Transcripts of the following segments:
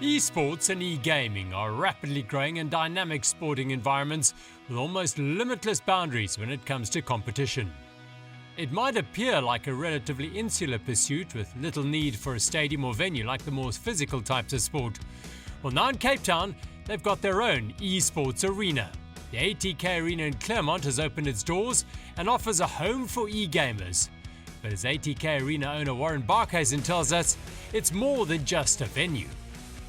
Esports and e-gaming are rapidly growing and dynamic sporting environments with almost limitless boundaries when it comes to competition. It might appear like a relatively insular pursuit with little need for a stadium or venue like the more physical types of sport. Well, now in Cape Town, they've got their own eSports arena. The ATK Arena in Claremont has opened its doors and offers a home for e-gamers. But as ATK Arena owner Warren Barkhuizen tells us, it's more than just a venue.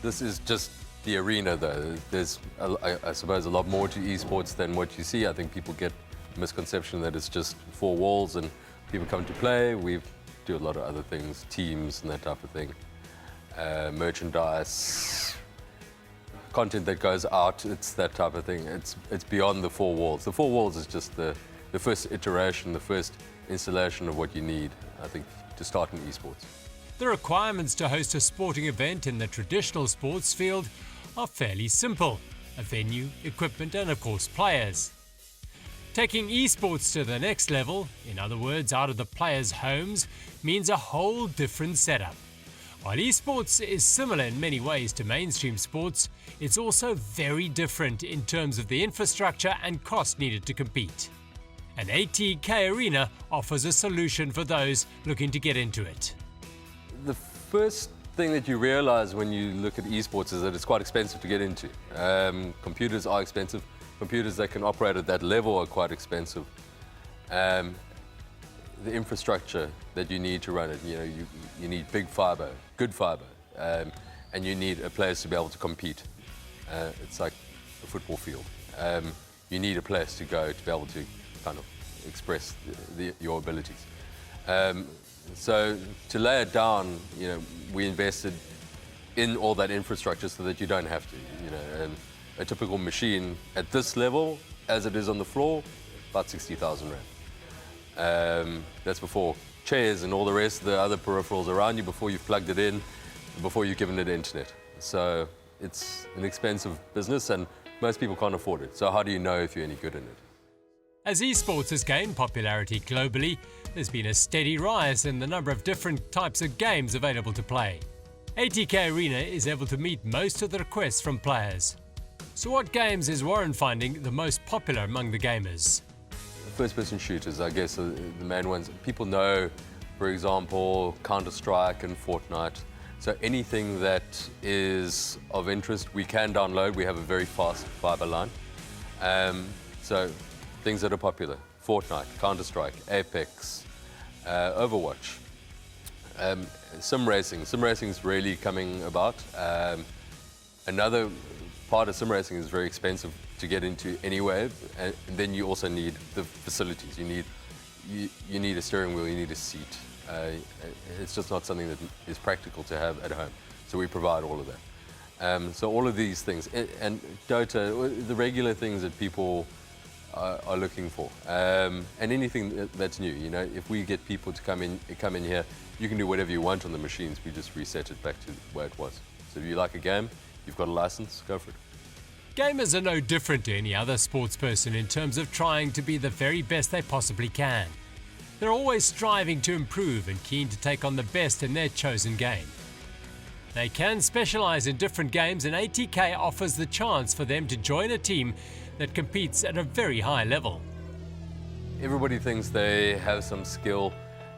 This is just the arena, though. There's, I suppose, a lot more to esports than what you see. I think people get the misconception that it's just four walls and people come to play. We do a lot of other things, teams and that type of thing. Merchandise, content that goes out, it's that type of thing. It's beyond the four walls. The four walls is just the first iteration, the first installation of what you need, I think, to start in esports. The requirements to host a sporting event in the traditional sports field are fairly simple: a venue, equipment and of course players. Taking esports to the next level, in other words out of the players' homes, means a whole different setup. While esports is similar in many ways to mainstream sports, it's also very different in terms of the infrastructure and cost needed to compete. And ATK Arena offers a solution for those looking to get into it. The first thing that you realize when you look at esports is that it's quite expensive to get into. Computers are expensive. Computers that can operate at that level are quite expensive. The infrastructure that you need to run it, you need big fiber, good fiber, and you need a place to be able to compete. It's like a football field. You need a place to go to be able to kind of express your abilities. So to lay it down, we invested in all that infrastructure so that you don't have to. A typical machine at this level, as it is on the floor, about 60,000 rand. That's before chairs and all the rest of the other peripherals around you, before you've plugged it in, before you've given it internet. So it's an expensive business and most people can't afford it. So how do you know if you're any good in it? As esports has gained popularity globally, there's been a steady rise in the number of different types of games available to play. ATK Arena is able to meet most of the requests from players. So what games is Warren finding the most popular among the gamers? First-person shooters, I guess, are the main ones. People know, for example, Counter-Strike and Fortnite. So anything that is of interest, we can download. We have a very fast fiber line. So things that are popular: Fortnite, Counter-Strike, Apex, Overwatch. Sim racing. Sim racing is really coming about. Another part of sim racing is very expensive to get into anyway, and then you also need the facilities. You need a steering wheel, you need a seat. It's just not something that is practical to have at home. So we provide all of that. So all of these things, and Dota, the regular things that people are looking for, and anything that's new. If we get people to come in here, you can do whatever you want on the machines. We just reset it back to where it was. So if you like a game, you've got a license, go for it. Gamers are no different to any other sports person in terms of trying to be the very best they possibly can. They're always striving to improve and keen to take on the best in their chosen game. They can specialize in different games, and ATK offers the chance for them to join a team that competes at a very high level. Everybody thinks they have some skill.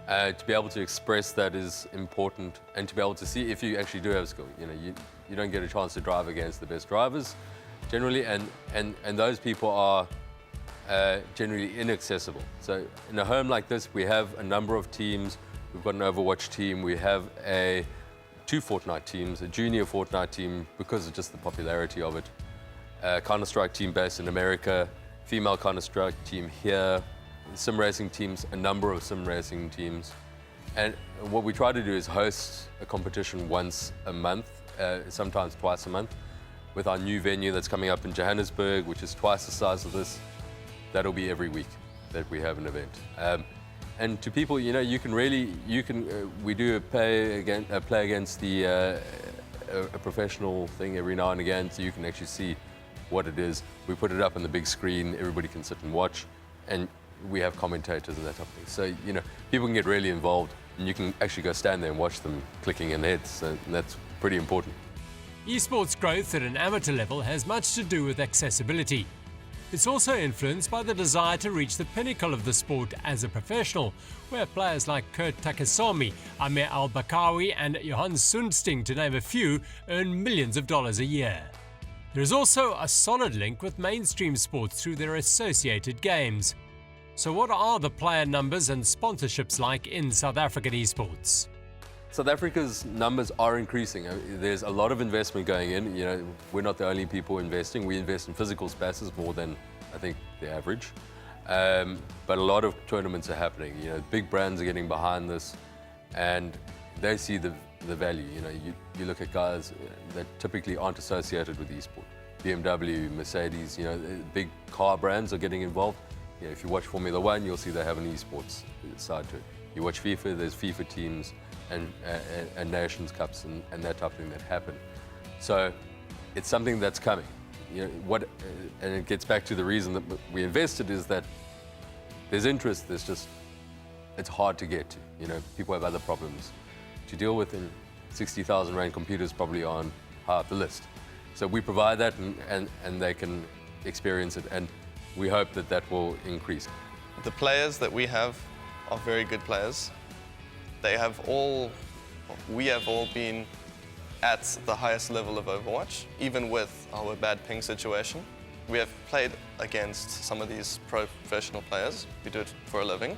To be able to express that is important, and to be able to see if you actually do have skill. You don't get a chance to drive against the best drivers generally, and those people are generally inaccessible. So in a home like this, we have a number of teams. We've got an Overwatch team. We have two Fortnite teams, a junior Fortnite team because of just the popularity of it. Counter-Strike team based in America, female Counter-Strike team here, sim racing teams, a number of sim racing teams. And what we try to do is host a competition once a month, sometimes twice a month, with our new venue that's coming up in Johannesburg, which is twice the size of this. That'll be every week that we have an event. And to people, we do a play against a professional thing every now and again, so you can actually see what it is. We put it up on the big screen, everybody can sit and watch, and we have commentators and that type of thing. So, people can get really involved, and you can actually go stand there and watch them clicking in heads, and that's pretty important. Esports growth at an amateur level has much to do with accessibility. It's also influenced by the desire to reach the pinnacle of the sport as a professional, where players like Kurt Takasami, Amir Al-Bakawi and Johan Sundsting, to name a few, earn millions of dollars a year. There is also a solid link with mainstream sports through their associated games. So what are the player numbers and sponsorships like in South African esports? South Africa's numbers are increasing. There's a lot of investment going in. You know, we're not the only people investing. We invest in physical spaces more than, I think, the average. But a lot of tournaments are happening. You know, big brands are getting behind this, and they see the value. You know, you look at guys that typically aren't associated with esport. BMW, Mercedes, you know, big car brands are getting involved. You know, if you watch Formula One, you'll see they have an esports side to it. You watch FIFA, there's FIFA teams and Nations Cups and that type of thing that happen. So it's something that's coming. You know, and it gets back to the reason that we invested is that there's interest, it's hard to get to. You know, people have other problems to deal with, and 60,000 rand computers probably aren't high up the list. So we provide that and they can experience it, and we hope that that will increase. The players that we have are very good players. We have all been at the highest level of Overwatch, even with our bad ping situation. We have played against some of these professional players. We do it for a living.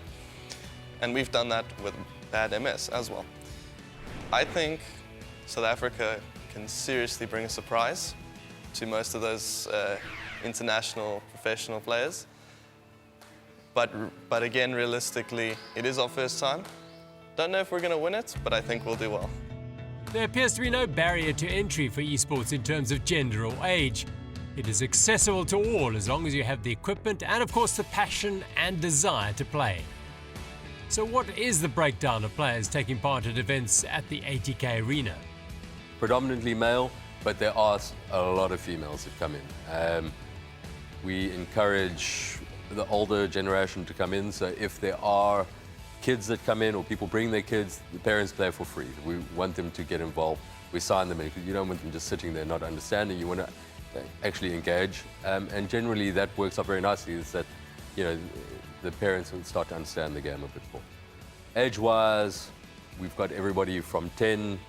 And we've done that with bad MS as well. I think South Africa can seriously bring a surprise to most of those international professional players. But again, realistically, it is our first time. Don't know if we're going to win it, but I think we'll do well. There appears to be no barrier to entry for esports in terms of gender or age. It is accessible to all as long as you have the equipment and, of course, the passion and desire to play. So what is the breakdown of players taking part at events at the ATK Arena? Predominantly male, but there are a lot of females that come in. We encourage the older generation to come in, so if there are kids that come in or people bring their kids, the parents play for free. We want them to get involved. We sign them in because you don't want them just sitting there not understanding. You want to actually engage, and generally that works out very nicely. Is that, you know, the parents will start to understand the game a bit more. Age-wise, we've got everybody from 10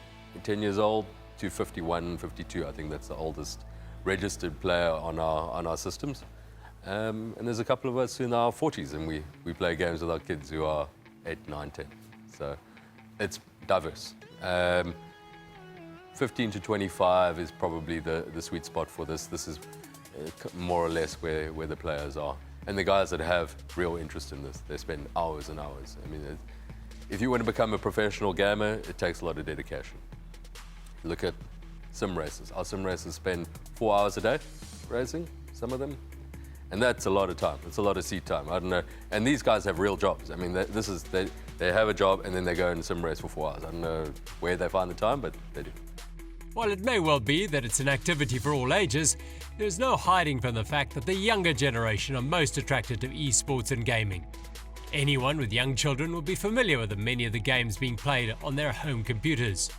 years old to 51, 52. I think that's the oldest registered player on our systems. And there's a couple of us in our 40s, and we play games with our kids who are 8, 9, 10. So it's diverse. 15 to 25 is probably the sweet spot for this. This is more or less where the players are. And the guys that have real interest in this, they spend hours and hours. I mean, if you want to become a professional gamer, it takes a lot of dedication. Look at sim races. Our sim races spend 4 hours a day racing, some of them. And that's a lot of time. It's a lot of seat time. I don't know. And these guys have real jobs. I mean, they have a job and then they go and sim race for 4 hours. I don't know where they find the time, but they do. While it may well be that it's an activity for all ages, there's no hiding from the fact that the younger generation are most attracted to esports and gaming. Anyone with young children will be familiar with many of the games being played on their home computers.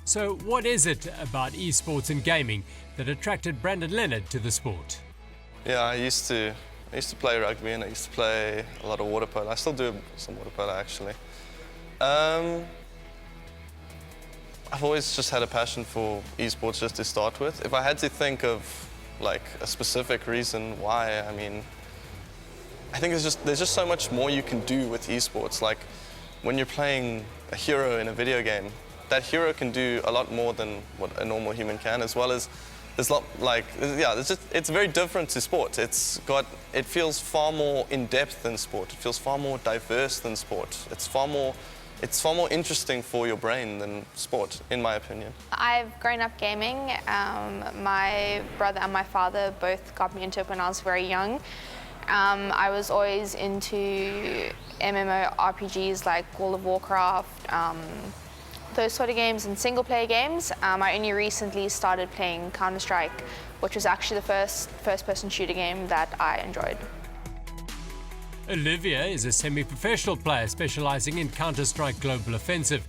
So what is it about esports and gaming that attracted Brandon Leonard to the sport? Yeah, I used to play rugby and I used to play a lot of water polo. I still do some water polo actually. I've always just had a passion for esports just to start with. If I had to think of like a specific reason why, I mean, I think there's just so much more you can do with esports. Like when you're playing a hero in a video game, that hero can do a lot more than what a normal human can, as well as it's very different to sport. It feels far more in depth than sport. It feels far more diverse than sport. It's far more interesting for your brain than sport, in my opinion. I've grown up gaming. My brother and my father both got me into it when I was very young. I was always into MMORPGs like World of Warcraft, those sort of games, and single-player games. I only recently started playing Counter-Strike, which was actually the first-person shooter game that I enjoyed. Olivia is a semi-professional player specializing in Counter-Strike Global Offensive.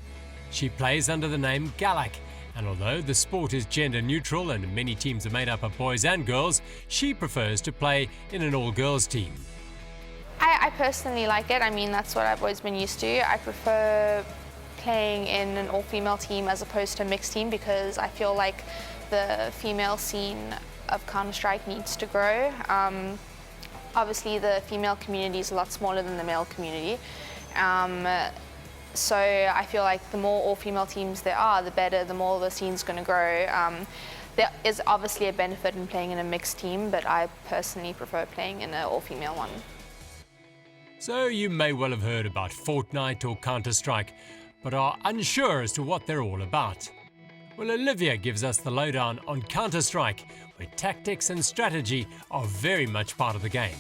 She plays under the name Galak And although the sport is gender neutral and many teams are made up of boys and girls, she prefers to play in an all-girls team. I personally like it. I mean, that's what I've always been used to. I prefer playing in an all-female team as opposed to a mixed team because I feel like the female scene of Counter-Strike needs to grow. Obviously, the female community is a lot smaller than the male community. So I feel like the more all-female teams there are, the better, the more the scene's going to grow. There is obviously a benefit in playing in a mixed team, but I personally prefer playing in an all-female one. So you may well have heard about Fortnite or Counter-Strike, but are unsure as to what they're all about. Well, Olivia gives us the lowdown on Counter-Strike, where tactics and strategy are very much part of the game.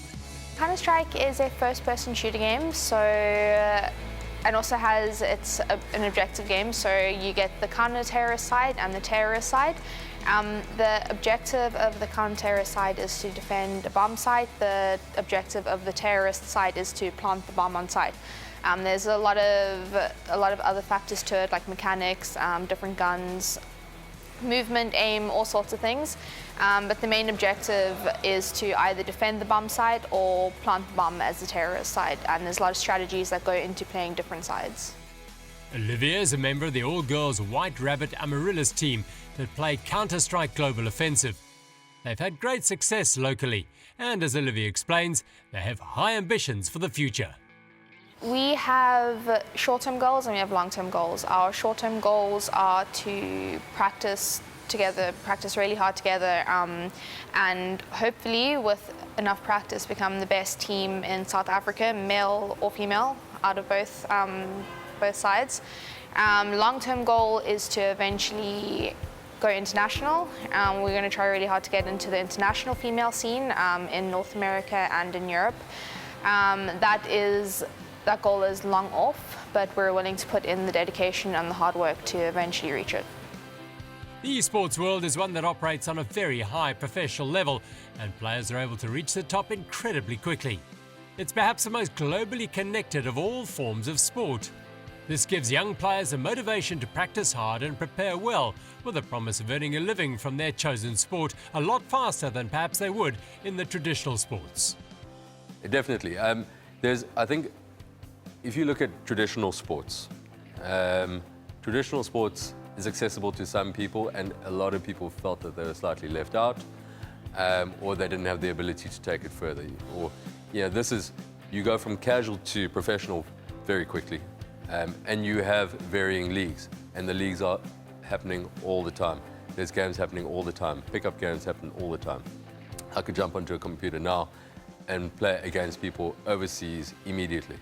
Counter-Strike is a first-person shooter game, and also has an objective game, so you get the counter-terrorist side and the terrorist side. The objective of the counter-terrorist side is to defend a bomb site. The objective of the terrorist side is to plant the bomb on site. There's a lot of other factors to it, like mechanics, different guns, movement, aim, all sorts of things. But the main objective is to either defend the bomb site or plant the bomb as the terrorist side. And there's a lot of strategies that go into playing different sides. Olivia is a member of the all-girls White Rabbit Amaryllis team that play Counter-Strike Global Offensive. They've had great success locally, and as Olivia explains, they have high ambitions for the future. We have short-term goals and we have long-term goals. Our short-term goals are to practice together, practice really hard together, and hopefully with enough practice become the best team in South Africa, male or female, out of both sides. Long-term goal is to eventually go international. We're going to try really hard to get into the international female scene in North America and in Europe. That goal is long off, but we're willing to put in the dedication and the hard work to eventually reach it. The esports world is one that operates on a very high professional level, and players are able to reach the top incredibly quickly. It's perhaps the most globally connected of all forms of sport. This gives young players a motivation to practice hard and prepare well, with a promise of earning a living from their chosen sport a lot faster than perhaps they would in the traditional sports. Definitely. I think if you look at traditional sports is accessible to some people, and a lot of people felt that they were slightly left out, or they didn't have the ability to take it further. Or, you go from casual to professional very quickly, and you have varying leagues, and the leagues are happening all the time. There's games happening all the time. Pickup games happen all the time. I could jump onto a computer now and play against people overseas immediately.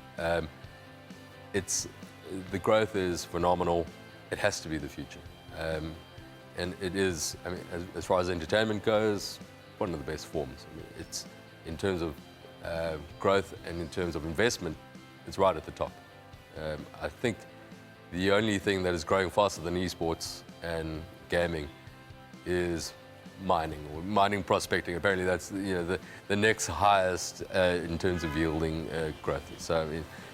The growth is phenomenal. It has to be the future. And it is, as far as entertainment goes, one of the best forms. It's, in terms of growth and in terms of investment, it's right at the top. I think the only thing that is growing faster than esports and gaming is mining, or mining prospecting. Apparently that's the next highest in terms of yielding growth. So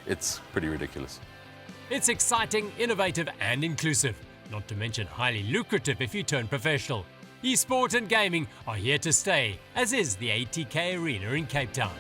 it's pretty ridiculous. It's exciting, innovative and inclusive, not to mention highly lucrative if you turn professional. Esport and gaming are here to stay, as is the ATK Arena in Cape Town.